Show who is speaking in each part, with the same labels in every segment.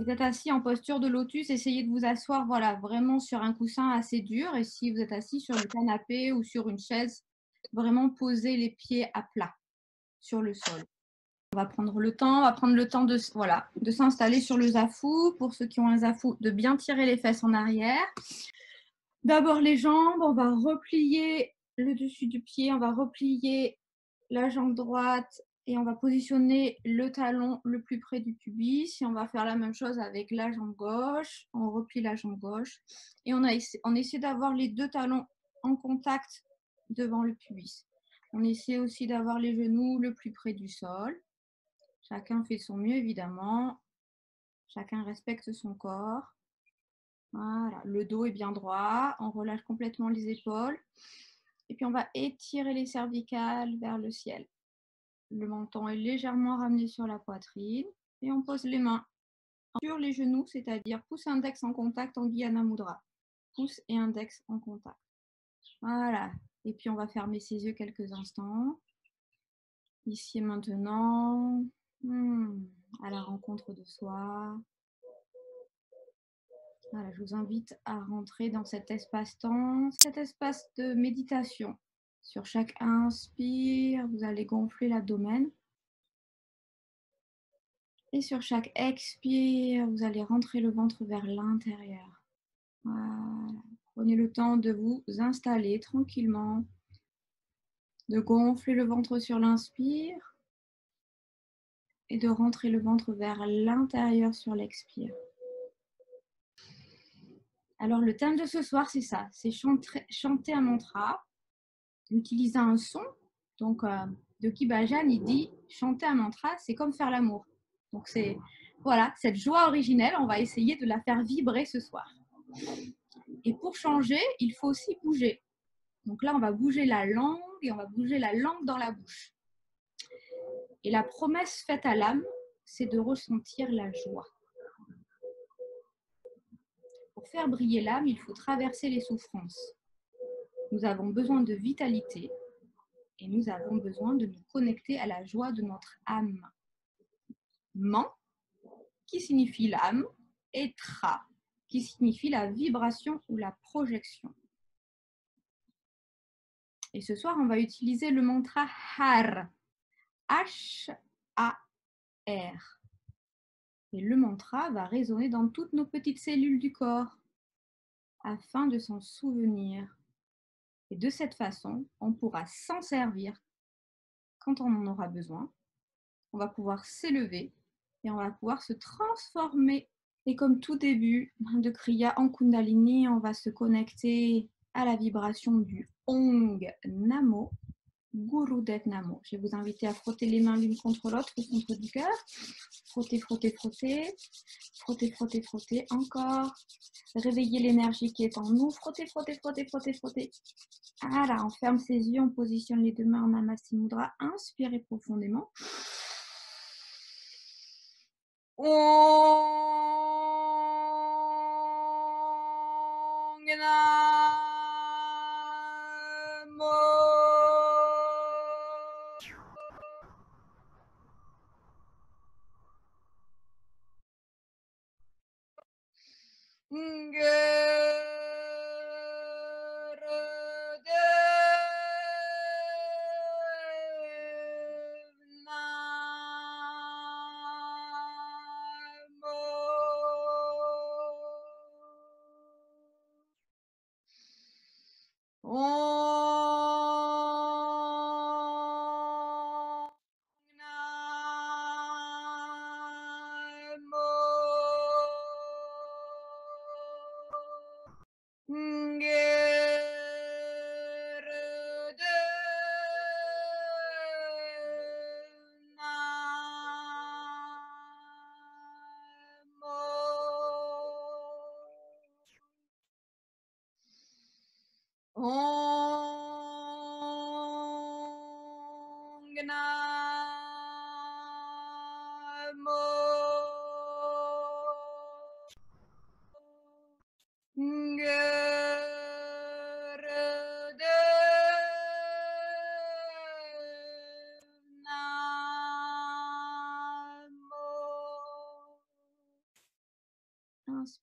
Speaker 1: vous êtes assis en posture de lotus, essayez de vous asseoir, voilà, vraiment sur un coussin assez dur. Et si vous êtes assis sur le canapé ou sur une chaise, vraiment posez les pieds à plat sur le sol. On va prendre le temps de, voilà, de s'installer sur le zafou. Pour ceux qui ont un zafou, de bien tirer les fesses en arrière. D'abord les jambes, on va replier le dessus du pied, on va replier la jambe droite et on va positionner le talon le plus près du pubis. Et on va faire la même chose avec la jambe gauche. On replie la jambe gauche et on essaie d'avoir les deux talons en contact devant le pubis. On essaie aussi d'avoir les genoux le plus près du sol. Chacun fait son mieux, évidemment. Chacun respecte son corps. Voilà, le dos est bien droit. On relâche complètement les épaules. Et puis, on va étirer les cervicales vers le ciel. Le menton est légèrement ramené sur la poitrine. Et on pose les mains sur les genoux, c'est-à-dire pouce et index en contact en Guyana Mudra. Pouce et index en contact. Voilà. Et puis, on va fermer ses yeux quelques instants. Ici et maintenant, à la rencontre de soi. Voilà, je vous invite à rentrer dans cet espace-temps, cet espace de méditation. Sur chaque inspire, vous allez gonfler l'abdomen. Et sur chaque expire, vous allez rentrer le ventre vers l'intérieur. Voilà. Prenez le temps de vous installer tranquillement, de gonfler le ventre sur l'inspire et de rentrer le ventre vers l'intérieur sur l'expire. Alors, le thème de ce soir, c'est ça, c'est chanter un mantra, utiliser un son. Donc, de Kibajan, il dit chanter un mantra, c'est comme faire l'amour. Donc, c'est voilà, cette joie originelle, on va essayer de la faire vibrer ce soir. Et pour changer, il faut aussi bouger. Donc là, on va bouger la langue et on va bouger la langue dans la bouche. Et la promesse faite à l'âme, c'est de ressentir la joie. Pour faire briller l'âme, il faut traverser les souffrances. Nous avons besoin de vitalité et nous avons besoin de nous connecter à la joie de notre âme. Man, qui signifie l'âme, et Tra, qui signifie la vibration ou la projection. Et ce soir, on va utiliser le mantra Har, H-A-R. Et le mantra va résonner dans toutes nos petites cellules du corps afin de s'en souvenir. Et de cette façon, on pourra s'en servir quand on en aura besoin. On va pouvoir s'élever et on va pouvoir se transformer. Et comme tout début de Kriya en Kundalini, on va se connecter à la vibration du Ong Namo, Gurudev Namo. Je vais vous inviter à frotter les mains l'une contre l'autre au centre du cœur. Frotter, frotter, frotter. Frotter, frotter, frotter. Encore. Réveiller l'énergie qui est en nous. Frotter, frotter, frotter, frotter, frotter. Voilà, on ferme ses yeux, on positionne les deux mains en Namaste Mudra. Inspirez profondément. Om Namo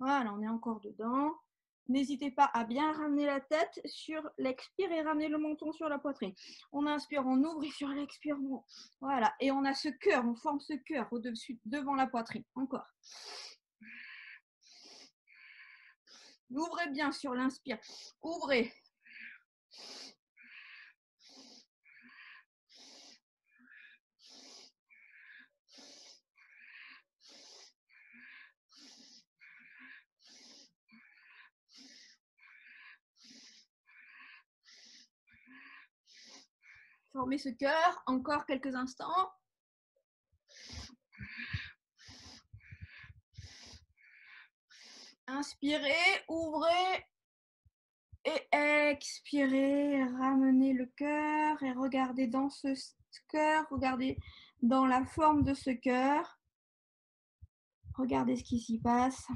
Speaker 1: Voilà, on est encore dedans. N'hésitez pas à bien ramener la tête sur l'expire et ramener le menton sur la poitrine. On inspire, on ouvre et sur l'expire, on... Voilà. Et on a ce cœur, on forme ce cœur au-dessus, devant la poitrine. Encore. Ouvrez bien sur l'inspire. Ouvrez. Formez ce cœur. Encore quelques instants. Inspirez, ouvrez et expirez. Ramenez le cœur et regardez dans ce cœur. Regardez dans la forme de ce cœur. Regardez ce qui s'y passe.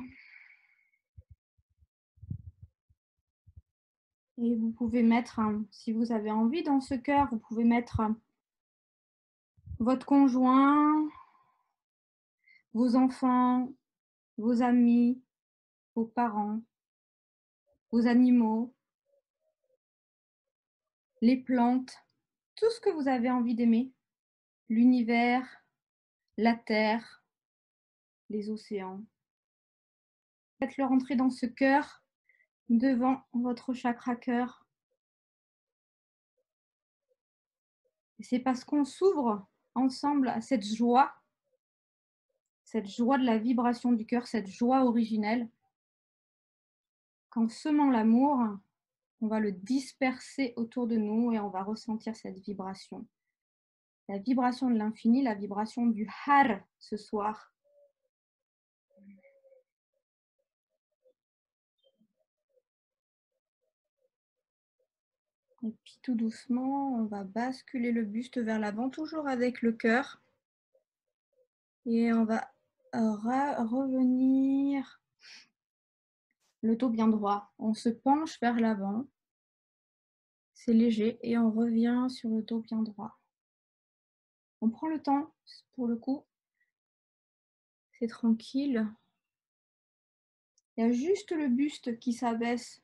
Speaker 1: Et vous pouvez mettre, si vous avez envie dans ce cœur, vous pouvez mettre votre conjoint, vos enfants, vos amis, vos parents, vos animaux, les plantes, tout ce que vous avez envie d'aimer, l'univers, la terre, les océans. Faites-le rentrer dans ce cœur, devant votre chakra cœur. C'est parce qu'on s'ouvre ensemble à cette joie de la vibration du cœur, cette joie originelle, qu'en semant l'amour, on va le disperser autour de nous et on va ressentir cette vibration. La vibration de l'infini, la vibration du har ce soir. Et puis tout doucement, on va basculer le buste vers l'avant, toujours avec le cœur. Et on va revenir le dos bien droit. On se penche vers l'avant. C'est léger et on revient sur le dos bien droit. On prend le temps, pour le coup. C'est tranquille. Il y a juste le buste qui s'abaisse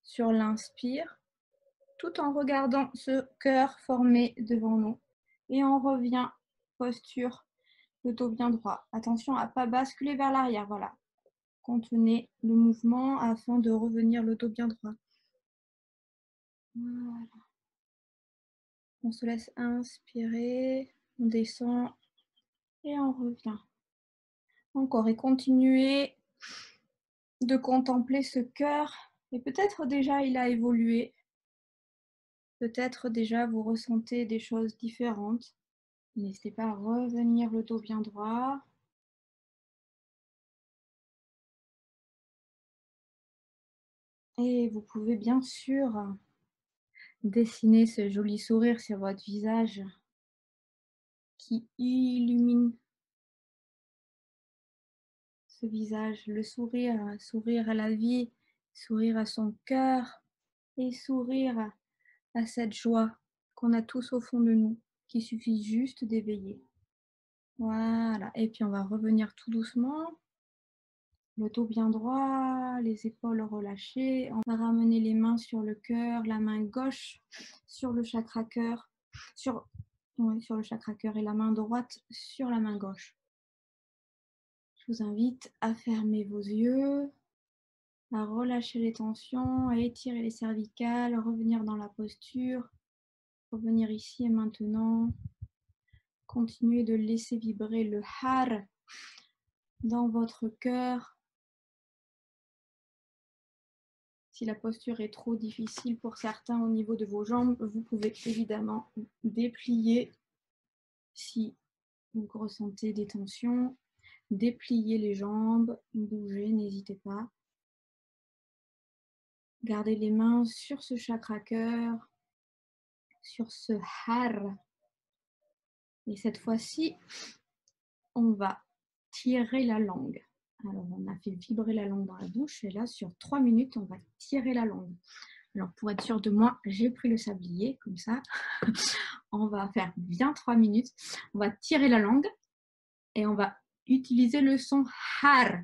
Speaker 1: sur l'inspire, tout en regardant ce cœur formé devant nous. Et on revient, posture, le dos bien droit. Attention à ne pas basculer vers l'arrière, voilà. Contenez le mouvement afin de revenir le dos bien droit. Voilà. On se laisse inspirer, on descend et on revient. Encore et continuez de contempler ce cœur. Et peut-être déjà il a évolué. Peut-être déjà vous ressentez des choses différentes. N'hésitez pas à revenir le dos bien droit. Et vous pouvez bien sûr dessiner ce joli sourire sur votre visage qui illumine ce visage. Le sourire, sourire à la vie, sourire à son cœur et sourire à cette joie qu'on a tous au fond de nous, qu'il suffit juste d'éveiller. Voilà, et puis on va revenir tout doucement. Le dos bien droit, les épaules relâchées. On va ramener les mains sur le cœur, la main gauche sur le chakra cœur, sur le chakra cœur et la main droite sur la main gauche. Je vous invite à fermer vos yeux, à relâcher les tensions, à étirer les cervicales, revenir dans la posture, revenir ici et maintenant. Continuez de laisser vibrer le har dans votre cœur. Si la posture est trop difficile pour certains au niveau de vos jambes, vous pouvez évidemment déplier si vous ressentez des tensions. Dépliez les jambes, bougez, n'hésitez pas. Gardez les mains sur ce chakra cœur, sur ce har. Et cette fois-ci, on va tirer la langue. Alors, on a fait vibrer la langue dans la bouche et là, sur 3 minutes, on va tirer la langue. Alors, pour être sûr de moi, j'ai pris le sablier, comme ça. On va faire bien 3 minutes. On va tirer la langue et on va utiliser le son har.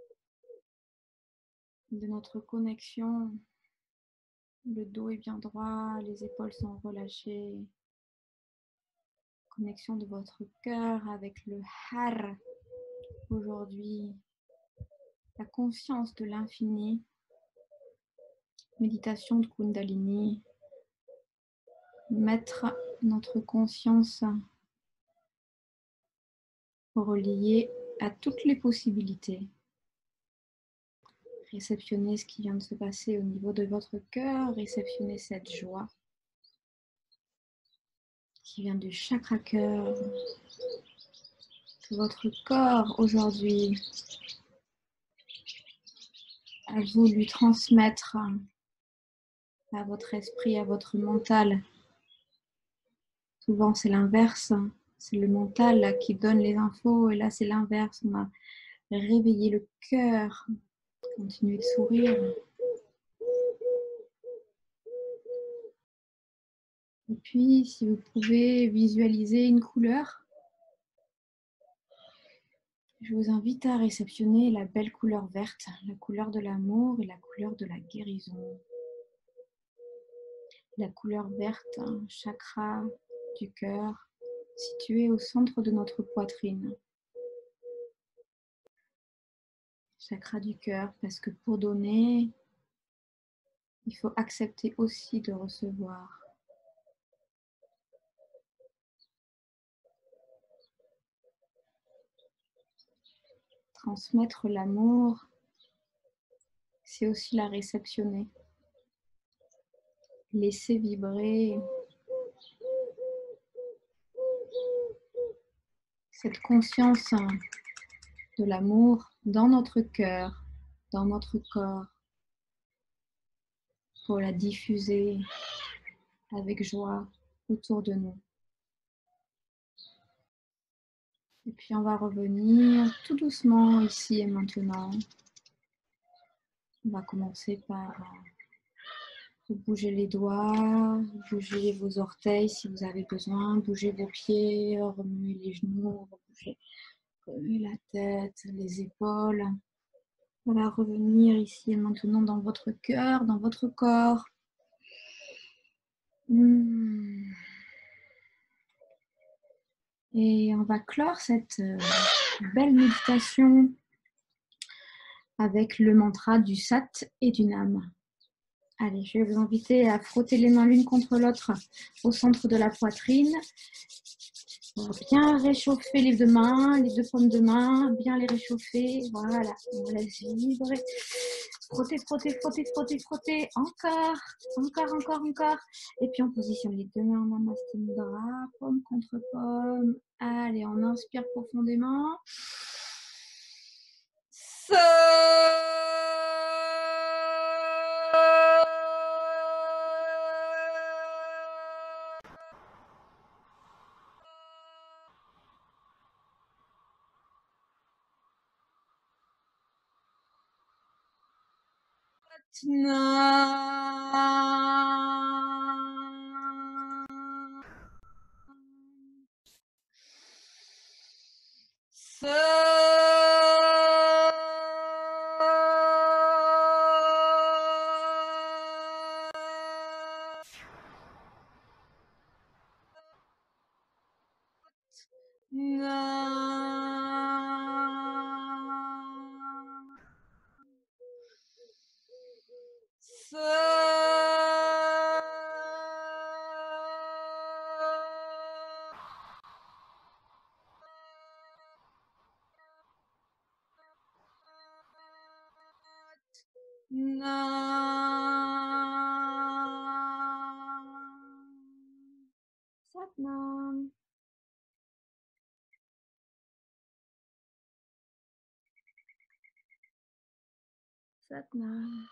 Speaker 1: de notre connexion. Le dos est bien droit, les épaules sont relâchées. Connexion de votre cœur avec le har. Aujourd'hui, la conscience de l'infini. Méditation de Kundalini. Mettre notre conscience reliée à toutes les possibilités. Réceptionnez ce qui vient de se passer au niveau de votre cœur. Réceptionnez cette joie qui vient du chakra cœur. Que votre corps aujourd'hui a voulu transmettre à votre esprit, à votre mental. Souvent c'est l'inverse, c'est le mental qui donne les infos et là c'est l'inverse. On a réveillé le cœur. Continuez de sourire. Et puis, si vous pouvez visualiser une couleur, je vous invite à réceptionner la belle couleur verte, la couleur de l'amour et la couleur de la guérison. La couleur verte, chakra du cœur, situé au centre de notre poitrine. Chakra du cœur, parce que pour donner, il faut accepter aussi de recevoir. Transmettre l'amour, c'est aussi la réceptionner. Laisser vibrer cette conscience de l'amour dans notre cœur, dans notre corps, pour la diffuser avec joie autour de nous. Et puis on va revenir tout doucement ici et maintenant. On va commencer par bouger les doigts, bouger vos orteils si vous avez besoin, bouger vos pieds, remuer les genoux, remuer la tête, les épaules. On va revenir ici et maintenant dans votre cœur, dans votre corps. Et on va clore cette belle méditation avec le mantra du Sat et du Nam. Allez, je vais vous inviter à frotter les mains l'une contre l'autre au centre de la poitrine. Pour bien réchauffer les deux mains, les deux paumes de main, bien les réchauffer. Voilà, on laisse vibrer. Frotter, frotter, frotter, frotter, frotter. Encore, encore, encore, encore. Et puis on positionne les deux mains en Namasté Mudra, paume contre paume. Allez, on inspire profondément. Satnam. Satnam.